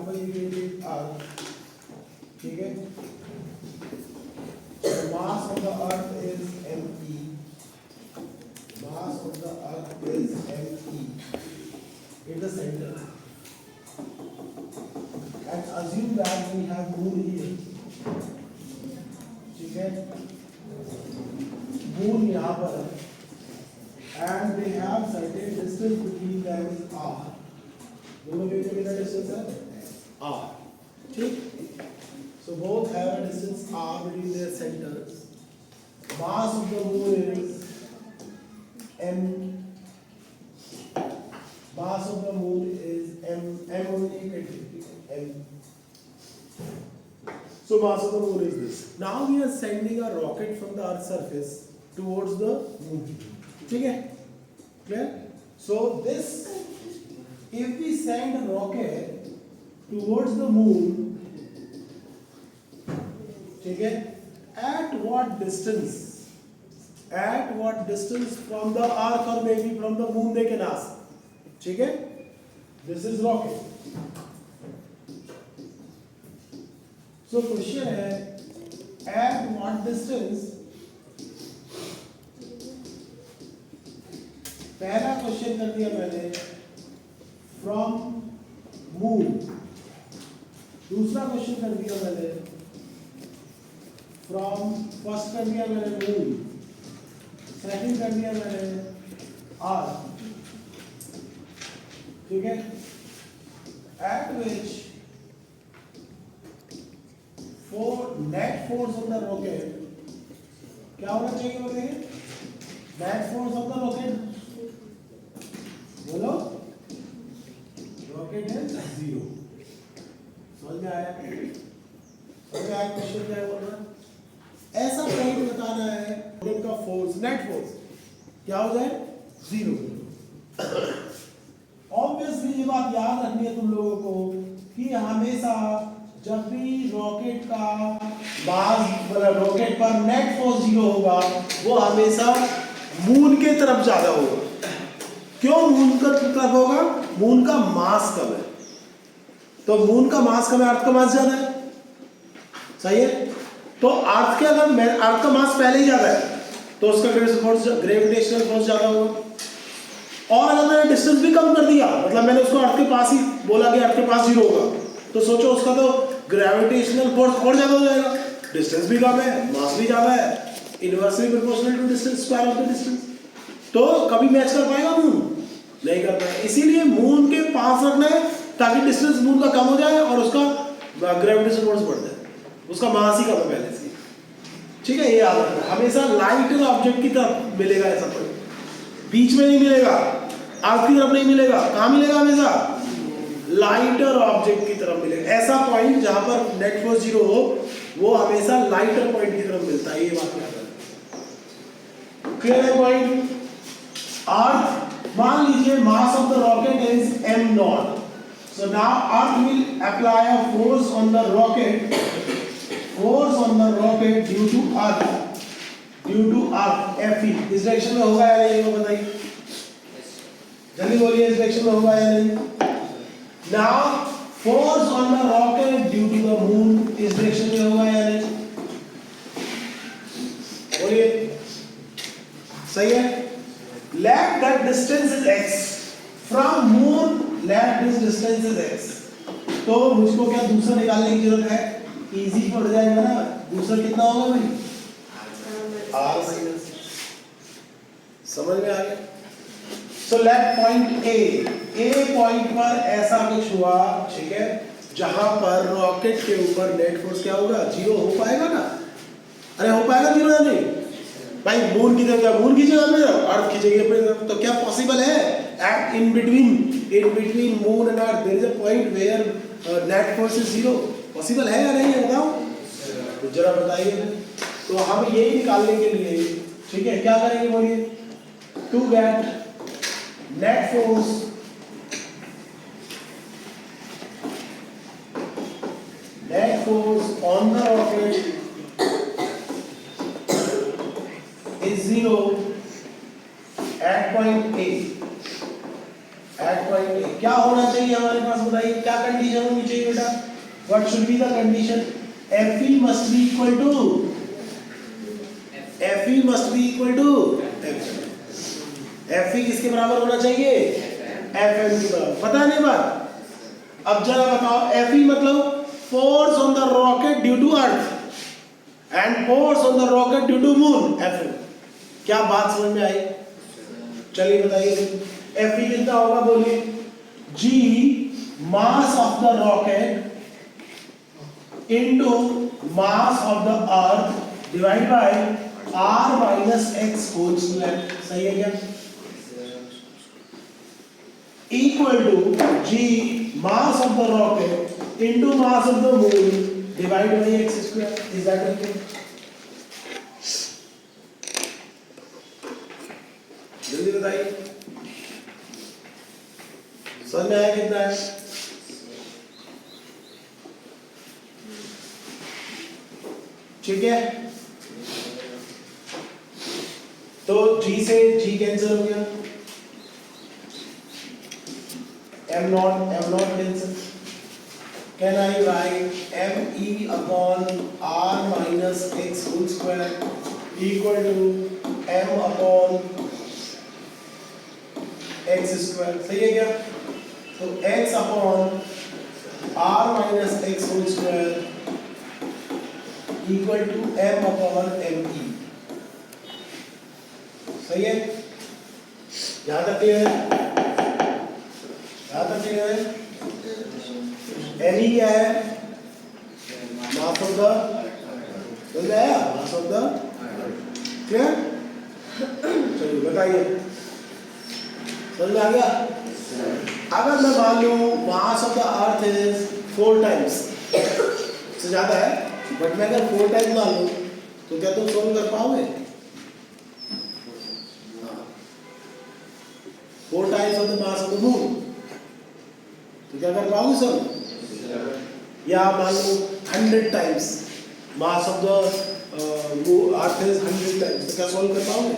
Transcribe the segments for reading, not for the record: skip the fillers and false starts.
यहाँ पर ये अर्थ, ठीक है, mass of the earth is me, mass of the earth is me in the center, and assume that we have moon here, ठीक है, moon यहाँ पर है, and they have certain distance between them is r, दोनों के बीच में कितना distance है r, ठीक, so both have a distance r between their centers. Mass of the moon is m, mass of the moon is m only, m. So mass of the moon is this. Now we are sending a rocket from the earth's surface towards the moon, ठीक है, clear? So this, if we send a rocket towards the moon, ठीक है, at what distance? At what distance from the earth or maybe from the moon they can ask, ठीक है? This is rocket. So question है, at what distance? पहला question कर दिया मैंने from moon, दूसरा क्वेश्चन कर दिया मैंने from, फर्स्ट कर दिया मैंने मून, सेकंड कर दिया मैंने अर्थ, ठीक है, at which for net force of the rocket क्या होना चाहिए बताइए, net force of the rocket, बोलो, रॉकेट है 0, समझ में आया, समझ में आया क्वेश्चन क्या बोल रहा है, ऐसा पॉइंट बताना है उनका फोर्स, नेट फोर्स क्या हो जाए 0। ऑब्वियसली ये बात याद रखनी है तुम लोगों को कि हमेशा जब भी रॉकेट का मास, मतलब रॉकेट पर नेट फोर्स 0 होगा, वो हमेशा मून के तरफ ज्यादा होगा। क्यों मून की तरफ होगा? मून का मास कम है, तो मून का मास कम है, अर्थ का मास ज्यादा है, सही है। तो अर्थ के अगर अर्थ का मास पहले ही ज्यादा है तो उसका ग्रेविटेशनल फोर्स ज्यादा होगा। और अगर मैंने डिस्टेंस भी कम कर दिया, मतलब मैंने उसको अर्थ के पास ही बोला कि अर्थ के पास 0 होगा, तो सोचो उसका तो ग्रेविटेशनल फोर्स और ज्यादा हो जाएगा। डिस्टेंस भी कम है, मास भी ज्यादा है, inversely proportional to distance, square of the distance. तो कभी मैच कर पाएगा मून? नहीं कर पाएगा। इसीलिए मून के पास रखना है ताकि डिस्टेंस मून का कम हो जाए और उसका ग्रेविटेशनल फोर्स बढ़ जाए, उसका मास ही कम है पहले से, ठीक है। ये याद रखना, हमेशा लाइटर ऑब्जेक्ट की तरफ मिलेगा, ऐसा कोई बीच में नहीं मिलेगा, अर्थ की तरफ नहीं मिलेगा, कहाँ मिलेगा? हमेशा लाइटर ऑब्जेक्ट की तरफ मिलेगा। ऐसा पॉइंट जहां पर नेट फोर्स 0 हो वो हमेशा लाइटर पॉइंट की तरफ मिलता है, ये बात याद रखना। क्लियर है पॉइंट? अर्थ, मान लीजिए mass of the rocket is m0, so now earth will apply a force on the rocket, force on the rocket due to earth, Fe। इस डायरेक्शन में होगा या नहीं, वो बताइए, जल्दी बोलिए, इस डायरेक्शन में होगा या नहीं? Now force on the rocket due to the moon, इस डायरेक्शन में होगा या नहीं, बोलिए, सही है। Let that distance is x from moon, let this distance is x। तो मुझको क्या दूसरा निकालने की जरूरत है? इजी पड़ जाएगा ना, दूसरा कितना होगा भाई? r माइनस, समझ में आ गया? So let point A point पर ऐसा कुछ हुआ, ठीक है, जहां पर रॉकेट के ऊपर नेट फोर्स क्या होगा? 0 हो पाएगा ना? अरे हो पाएगा 0 या नहीं भाई? मून की जगह मून की जगह में अर्थ की जगह पे, तो क्या पॉसिबल है? At in between moon and earth there is a point where net force is 0। Possible है या नहीं है, बताओ तो जरा बताइए। तो हम यही निकालने के लिए, ठीक है, क्या करेंगे बोलिए? To get net force on the rocket is 0 at point A, at point A क्या होना चाहिए हमारे पास, बताइए क्या कंडीशन होनी चाहिए बेटा, what should be the condition, FE must be equal to FE must be equal to FE किसके बराबर होना चाहिए, FM के बराबर, पता नहीं बात। अब जरा बताओ, FE मतलब force on the rocket due to earth and force on the rocket due to moon, FM। क्या बात समझ में आई, चलिए बताइए FE कितना होगा बोलिए, G mass of the rocket into mass of the earth divided by r minus x whole square, सही है क्या, equal to G mass of the rocket into mass of the moon divided by x square, is that okay? जल्दी बताइए, समझ में आया कितना है, ठीक है। तो G से G कैंसिल हो गया, M not cancel, can I write ME upon R minus x whole square equal to M upon x square, सही है क्या, तो x upon R minus x whole square equal to M upon ME, सही है, यहां तक clear है, यहां तक क्लियर है। ME क्या है, मास ऑफ द, समझ में आया, मास ऑफ द, क्लियर, चलिए बताइए, समझ में आ गया। अगर मैं मान लूं mass of the earth is 4 times से ज्यादा है, बट मैं अगर 4 टाइम्स मान लूं तो क्या तुम सोल्व कर पाओगे, 4 times of the mass of the moon, तो क्या कर पाओगे सर, या मान लो 100 times mass of the earth is 100 times, तो क्या सॉल्व कर पाओगे,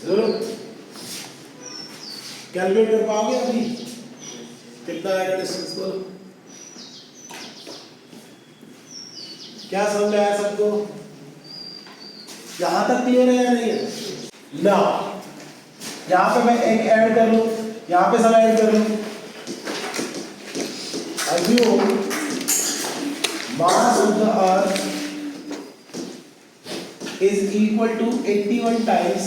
जरूर कैलकुलेट कर पाओगे, अभी कितना आएगा डिस्टेंस को, क्या समझ में आया सबको, यहां तक क्लियर है या नहीं है ना, यहां पे मैं एक ऐड कर लूं, यहां पे सब ऐड कर लूं, assume mass of the earth is equal to 81 times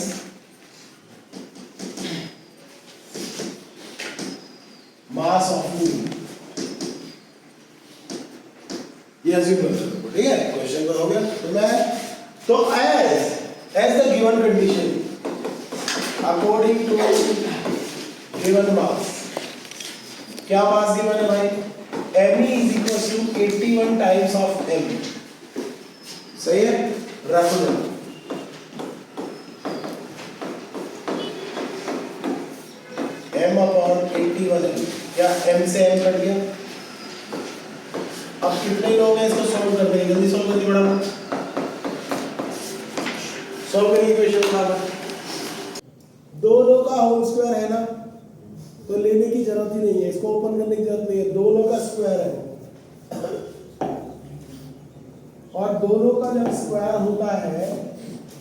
mass of moon, ये assume कर सकते, ठीक है, क्वेश्चन का हो गया। तो मैं तो as the given condition according to given mass, क्या मास गिवन है भाई, ME is equals to 81 times of M, सही है, रखो ना, M अपॉन 81, क्या M से M कट गया, अब कितने लोग हैं इसको सॉल्व कर देंगे, जल्दी सॉल्व करिए, बड़ा सॉल्व करिए इक्वेशन का, दोनों का होल स्क्वायर है ना, तो लेने की जरूरत ही नहीं है, इसको ओपन करने की जरूरत नहीं है, दोनों का स्क्वायर है, और दोनों का जब स्क्वायर होता है,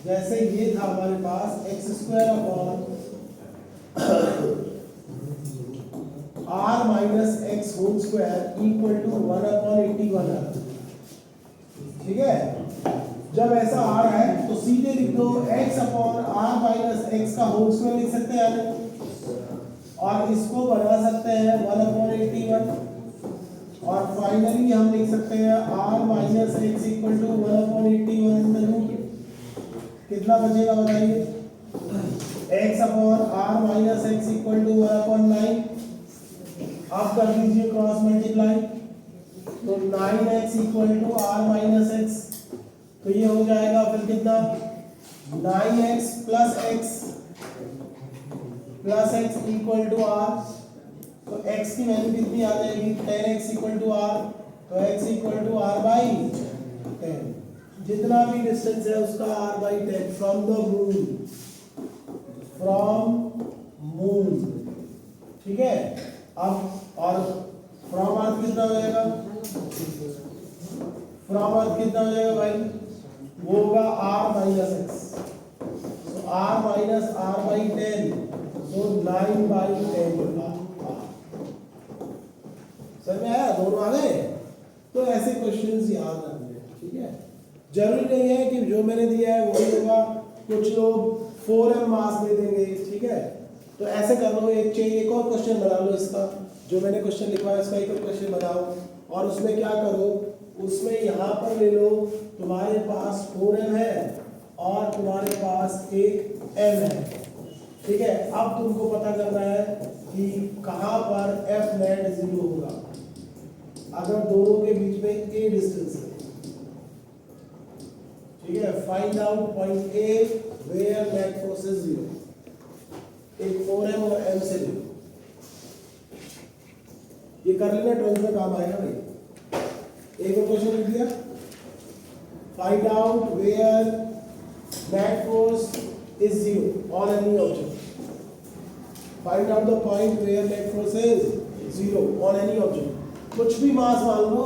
जैसे ये था हमारे पास x square upon r minus x whole square equal to 1 upon 81, ठीक है, जब ऐसा आ रहा है तो सीधे लिख दो x upon r minus x का होल स्क्वायर लिख सकते हैं, और इसको बना सकते हैं 1 अपॉन 81, और फाइनली हम लिख सकते हैं r minus x equal to 1 upon 81 under root, कितना बचेगा बताइए, x upon r minus x equal to 1 upon 9, अब कर दीजिए क्रॉस मल्टीप्लाई, तो 9x equal to r minus x, तो ये हो जाएगा फिर कितना, 9x plus x equal to r, तो x की वैल्यू कितनी आ जाएगी, 10x इक्वल टू r, तो x equal to r by 10, जितना भी डिस्टेंस है उसका r by 10 from the moon, ठीक है। है। अब और फ्रॉम अर्थ कितना हो जाएगा, फ्रॉम अर्थ कितना हो जाएगा भाई, वो होगा r माइनस एक्स, तो r माइनस r बाई 10, तो 9 बाई 10 होगा। समझ में आया, दोनों आ गए। तो ऐसे क्वेश्चंस याद रखने, ठीक है। जरूरी नहीं है कि जो मैंने दिया है वही होगा, कुछ लोग 4m मास दे देंगे, ठीक है। तो ऐसे कर लो, एक चाहिए एक और क्वेश्चन बना लो इसका, जो मैंने क्वेश्चन लिखा है इसका एक और क्वेश्चन बनाओ, और उसमें क्या करो, उसमें यहाँ पर ले लो तुम्हारे पास 4m है और तुम्हारे पास एक m है, ठीक है। अब तुमको पता करना है कि कहाँ पर f नेट 0 होगा अगर दोनों के बीच में a डिस्टेंस है, ठीक है। Find out point A where net force is 0, एक 4m और m से ले लो, ये कर लेना, 12th में काम आएगा भाई। एक और क्वेश्चन लिख दिया, find out where net force is 0 on any object, find out the point where net force is 0 on any object. कुछ भी मास मान लो,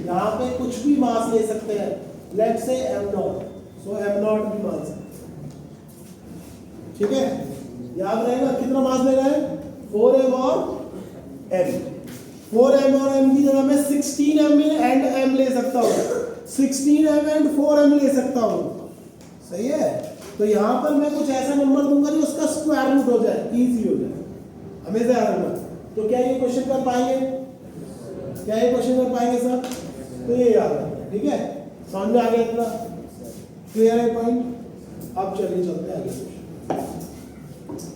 यहाँ पे कुछ भी मास ले सकते हैं, let's say m0, so m0 भी मान सकते हैं, ठीक है। याद रहेगा कितना मास ले रहा है, 4m और m, 4m और m की जगह मैं 16m एंड m ले सकता हूँ, 16m एंड 4m ले सकता हूँ, सही है। तो यहाँ पर मैं कुछ ऐसा नंबर दूंगा जो उसका स्क्वायर रूट हो जाए, इजी हो जाए, हमेशा याद रखना। तो क्या ये क्वेश्चन कर पाएंगे, क्या ये क्वेश्चन कर पाएंगे सर, तो ये याद रखना, ठीक है। समझ में आ गया इतना, क्लियर है पॉइंट। अब चलिए चलते हैं आगे।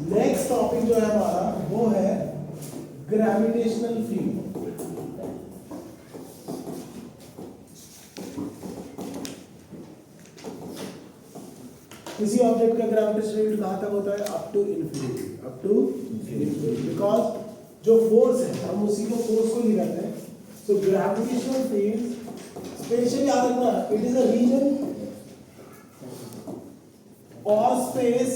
नेक्स्ट टॉपिक जो है हमारा वो है ग्रेविटेशनल फील्ड। किसी ऑब्जेक्ट का ग्रेविटेशनल फील्ड कहां तक होता है, up to infinity, up to infinity, because जो फोर्स है हम उसी को फोर्स को ही कहते हैं। सो ग्रेविटेशनल फील्ड स्पेशली याद रखना, इट इज अ रीजन और space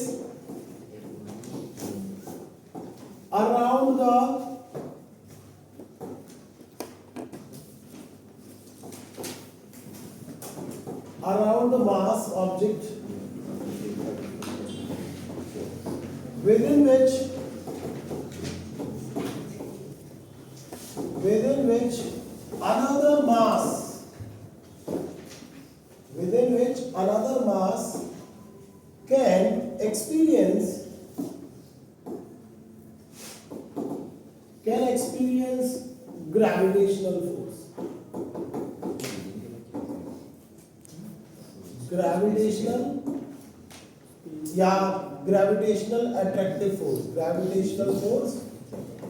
around the mass object within which another mass can experience gravitational force, gravitational या gravitational attractive force, gravitational force.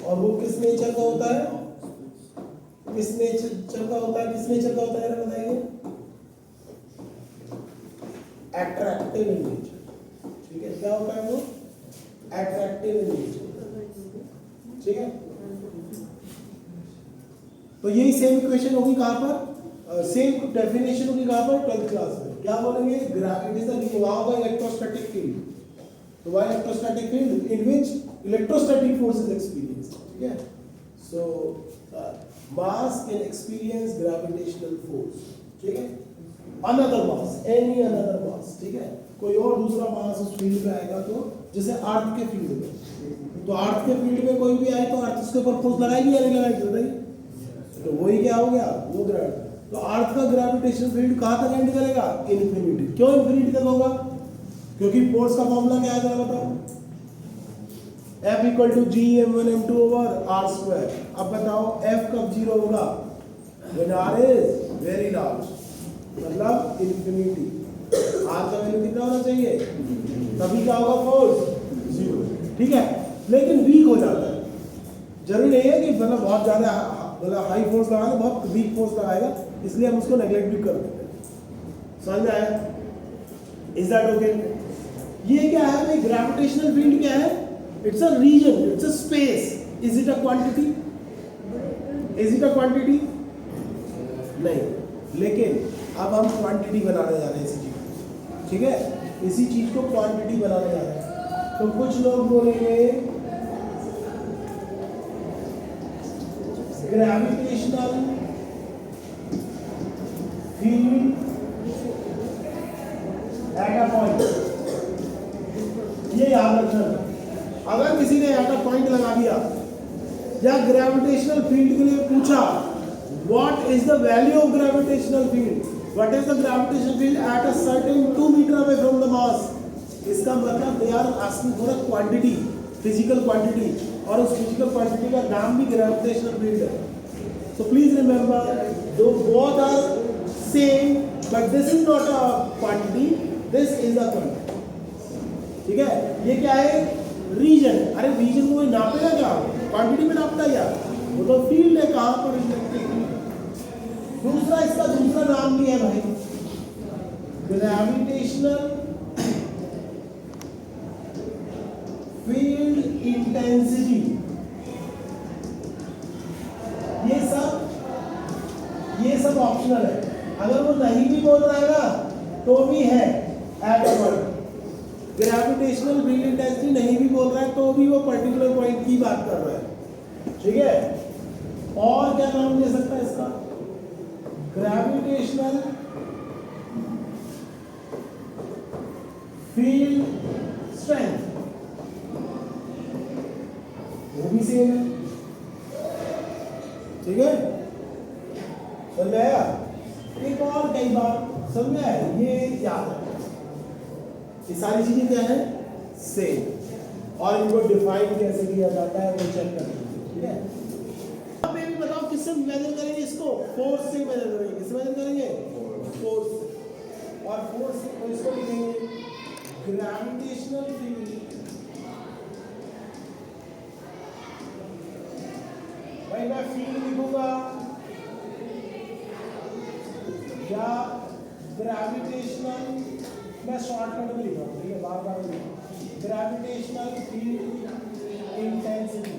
और वो किस नेचर का होता है, किस नेचर का होता है, किस नेचर का होता है बताइए, अट्रैक्टिव इन नेचर, ठीक है। क्या होता है वो, अट्रैक्टिव इन नेचर, ठीक है। तो यही सेम इक्वेशन होगी कहां पर, सेम डेफिनेशन होगी कहां पर, 12th क्लास में। क्या बोलेंगे, ग्रेविटी से वहां होगा इलेक्ट्रोस्टैटिक फील्ड, तो वह electrostatic field in which electrostatic force is experience, ठीक है। So mass can experience gravitational force, ठीक है। Another mass, any another mass, ठीक है। कोई और दूसरा मास उस फील्ड में आएगा, तो जैसे अर्थ के फील्ड में, तो अर्थ के फील्ड में कोई भी आए तो अर्थ उसके ऊपर फोर्स लगाएगी या नहीं लगाएगी बताइए, तो वही क्या हो गया, वो ग्रेविटी। तो अर्थ का ग्रेविटेशनल फील्ड कहां तक एंड करेगा, इन्फिनिटी। क्यों इन्फिनिटी तक होगा, क्योंकि फोर्स का फॉर्मूला क्या है जरा बताओ, F equal to G m1 m2 over r square. अब बताओ F कब जीरो होगा, when r is very large, मतलब इन्फिनिटी। r का वैल्यू कितना होना चाहिए, तभी क्या होगा, फोर्स जीरो, ठीक है। लेकिन वीक हो जाता है, जरूरी नहीं है कि मतलब बहुत ज्यादा मतलब हाई फोर्स लगाना, बहुत वीक फोर्स लगाएगा, इसलिए हम उसको नेग्लेक्ट भी कर देते हैं। समझ में आया, इज दैट ओके। ये क्या है भाई, ग्रेविटेशनल फील्ड क्या है, it's a region, it's a space. Is it a quantity, is it a quantity, नहीं। लेकिन अब हम क्वांटिटी बनाने जा रहे हैं इसी चीज, ठीक है, इसी चीज को क्वांटिटी बनाने जा रहे हैं। तो कुछ लोग बोलेंगे gravitational field at a point, ये याद रखना। अगर किसी ने एट अ पॉइंट लगा दिया या ग्रेविटेशनल फील्ड के लिए पूछा what is the value of gravitational field, what is the gravitational field at a certain 2 metre away from the mass, इसका मतलब they are asking for a quantity, physical quantity, और उस फिजिकल क्वांटिटी का नाम भी ग्रेविटेशनल फील्ड है। So please remember दो both are same but this is not a quantity, this is a quantity. ठीक है, ये क्या है? रीजन। अरे रीजन को नापेगा क्या? क्वांटिटी में नापता है क्या? वो तो फील्ड है, कहां पर इलेक्ट्रिक। दूसरा इसका दूसरा नाम भी है भाई, ग्रेविटेशनल फील्ड इंटेंसिटी। ये सब ऑप्शनल है, अगर वो नहीं भी बोल रहा है ना तो भी है eight a point. Gravitational field intensity नहीं भी बोल रहा है तो भी वो पर्टिकुलर पॉइंट की बात कर रहा है। ठीक है, और क्या नाम दे सकता है इसका? ग्रेविटेशनल फील्ड स्ट्रेंथ, वो भी सेम है। ठीक है, समझ में आया? एक और कई बार समझ में आया, ये याद है। ये सारी चीजें क्या है? सेम, और इनको डिफाइन कैसे किया जाता है वो चेक करना। ठीक है, अब ये भी बताओ किससे मेजर करेंगे इसको? फोर्स से मेजर करेंगे। किससे मेजर करेंगे? फोर्स से। और फोर्स से तो इसको लिखेंगे ग्रेविटेशनल फील्ड। भाई मैं फील्ड लिखूंगा या ग्रेविटेशनल, मैं शॉर्टकट में लिख रहा हूँ, ठीक है, बार बार लिख, gravitational field intensity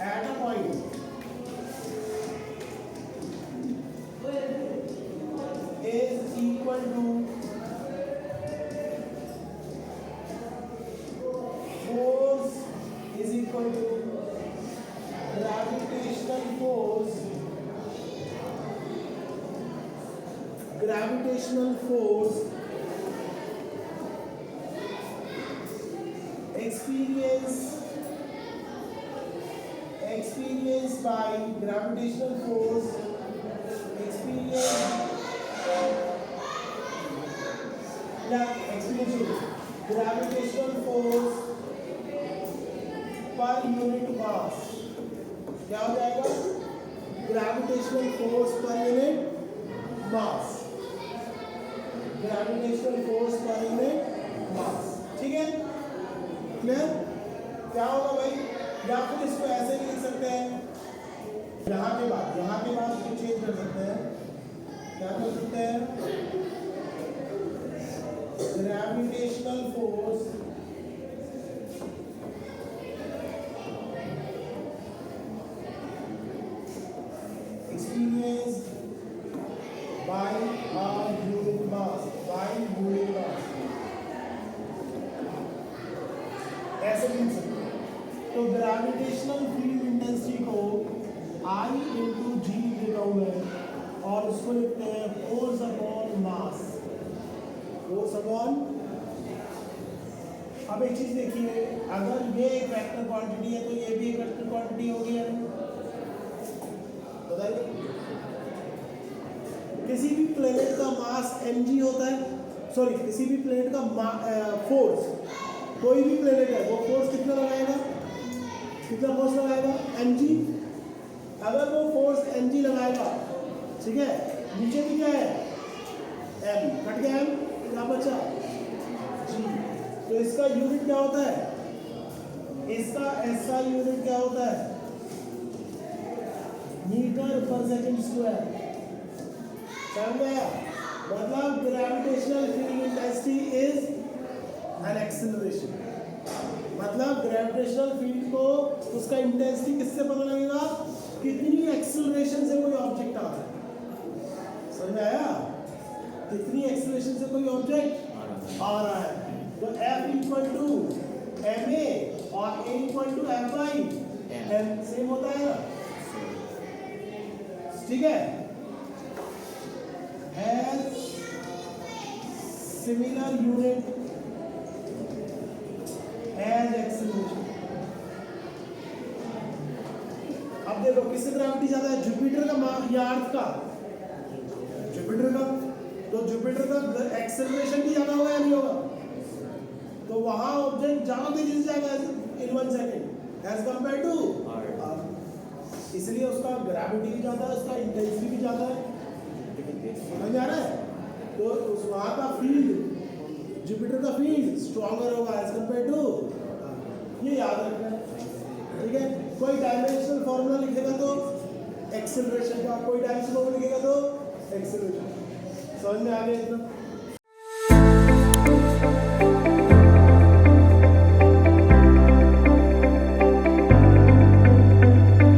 at a point is equal to force is equal to gravitational force, gravitational force experienced by gravitational force gravitational force per unit mass, क्या हो जाएगा? gravitational force per unit mass, gravitational force per unit mass. ठीक है, clear? क्या होगा भाई? या फिर इसको ऐसे भी लिख सकते हैं, यहाँ के बाद इसको चेंज कर सकते हैं। क्या कर सकते हैं? Gravitational force experienced by a unit mass, ऐसे लिख सकते हैं। तो ग्रेविटेशनल फील्ड इंटेंसिटी को I इंटू जी लिखा हुआ है और उसको लिखते हैं force upon mass, force upon. अब एक चीज देखिए, अगर ये एक वेक्टर क्वांटिटी है तो ये भी एक वेक्टर क्वांटिटी होगी। बताइए, किसी भी प्लेनेट का मास mg होता है, सॉरी किसी भी प्लेनेट का फोर्स, कोई भी प्लेनेट है वो फोर्स कितना लगाएगा? कितना फोर्स लगाएगा? mg। अगर वो फोर्स mg लगाएगा, ठीक है, नीचे भी क्या है? m, कट गया m, क्या बचा? g। तो इसका यूनिट क्या होता है? इसका SI यूनिट क्या होता है? मीटर पर सेकंड स्क्वायर। मतलब gravitational field intensity is an acceleration, मतलब ग्रेविटेशनल फील्ड को उसका इंटेंसिटी किससे पता लगेगा? कितनी एक्सेलरेशन से कोई ऑब्जेक्ट आ रहा है। समझ में आया? कितनी एक्सेलरेशन से कोई ऑब्जेक्ट आ रहा है। तो F इक्वल टू ma और a equal to f by M सेम होता है ना, ठीक है। Has similar unit as acceleration. अब देखो किससे ग्रेविटी ज्यादा है, जुपिटर का या अर्थ का? जुपिटर का। तो जुपिटर का एक्सेलरेशन भी ज्यादा होगा या नहीं होगा? तो वहां ऑब्जेक्ट ज्यादा तेजी से जाएगा in 1 second as compare to earth, इसलिए उसका ग्रेविटी भी ज्यादा है, उसका इंटेंसिटी भी ज्यादा है। समझ आ रहा है? तो उस वहां का फील्ड, जुपिटर का फील्ड स्ट्रॉन्गर होगा एज कंपेयर टू, ये याद रखना है, ठीक है। कोई डायमेंशनल फॉर्मूला लिखेगा तो एक्सेलरेशन का, कोई डायमेंशनल फॉर्मूला लिखेगा तो एक्सेलरेशन। समझ में आ गया इतना?